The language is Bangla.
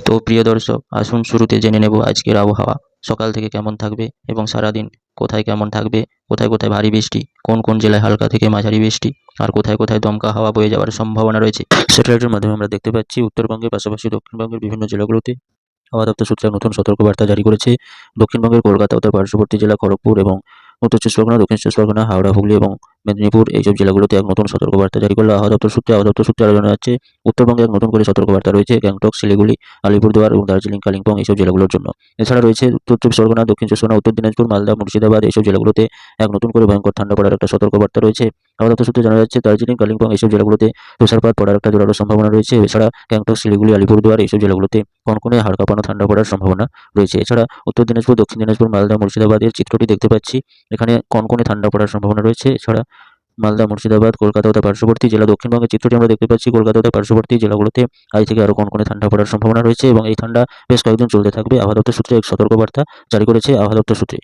তো প্রিয় দর্শক, আসুন শুরুতে জেনে নেব আজকের আবহাওয়া সকাল থেকে কেমন থাকবে এবং সারাদিন কোথায় কেমন থাকবে, কোথায় কোথায় ভারী বৃষ্টি, কোন কোন জেলায় হালকা থেকে মাঝারি বৃষ্টি, আর কোথায় কোথায় দমকা হাওয়া বয়ে যাওয়ার সম্ভাবনা রয়েছে। স্যাটেলাইটের মাধ্যমে আমরা দেখতে পাচ্ছি উত্তরবঙ্গের পাশাপাশি দক্ষিণবঙ্গের বিভিন্ন জেলাগুলোতে হাওয়া দপ্তর সূত্রে এক নতুন সতর্কবার্তা জারি করেছে। দক্ষিণবঙ্গের কলকাতা ও তার পার্শ্ববর্তী জেলা খড়গপুর এবং উত্তর চব্বিশ পরগনা, দক্ষিণ চব্বিশ পরগনা, হাওড়া, হুগলি এবং মেদিনীপুর এইসব জেলাগুলোতে এক নতুন সতর্কবার্তা জারি করলো আবহাওয়া দপ্তর সূত্রে আরও জানা যাচ্ছে, উত্তরবঙ্গে এক নতুন করে সতর্কবার্তা রয়েছে গ্যাংটক, শিলিগুড়ি, আলিপুরদুয়ার এবং দার্জিলিং, কালিম্পং এইসব জেলাগুলোর জন্য। এছাড়া রয়েছে উত্তর চব্বিশ পরগনা, দক্ষিণ চব্বিশ পরগনা, উত্তর দিনাজপুর, মালদা, মুর্শিদাবাদ এইসব জেলাগুলোতে এক নতুন করে ভয়ঙ্কর ঠান্ডা পড়ার একটা সতর্কবার্তা রয়েছে। আবহাওয়া দপ্তর সূত্রে জানা যাচ্ছে, দার্জিলিং, কালিম্পং এইসব জেলাগুলোতে তুষারপাত পড়ার একটা জোরালো সম্ভাবনা রয়েছে। এছাড়া গ্যাংটক, শিলিগুড়ি, আলিপুরদুয়ার এইসব জেলাগুলোতে কনকনে হাড় কাঁপানো ঠান্ডা পড়ার সম্ভাবনা রয়েছে। এছাড়া উত্তর দিনাজপুর, দক্ষিণ দিনাজপুর, মালদা, মুর্শিদাবাদের চিত্রটি দেখতে পাচ্ছি, এখানে কনকনে ঠান্ডা পড়ার সম্ভাবনা রয়েছে। এছাড়া মালদা, মুর্শিদাবাদ, কলকাতা ও তার পার্শ্ববর্তী জেলা, দক্ষিণবঙ্গের চিত্রটি আমরা দেখতে পাচ্ছি, কলকাতা ও তার পার্শ্ববর্তী জেলাগুলোতে আজ থেকে আরও কনকনে ঠান্ডা পড়ার সম্ভাবনা রয়েছে এবং এই ঠান্ডা বেশ কয়েকদিন চলতে থাকবে। আবহাওয়া দপ্তর সূত্রে এক সতর্কবার্তা জারি করেছে আবহাওয়া দপ্তর সূত্রে।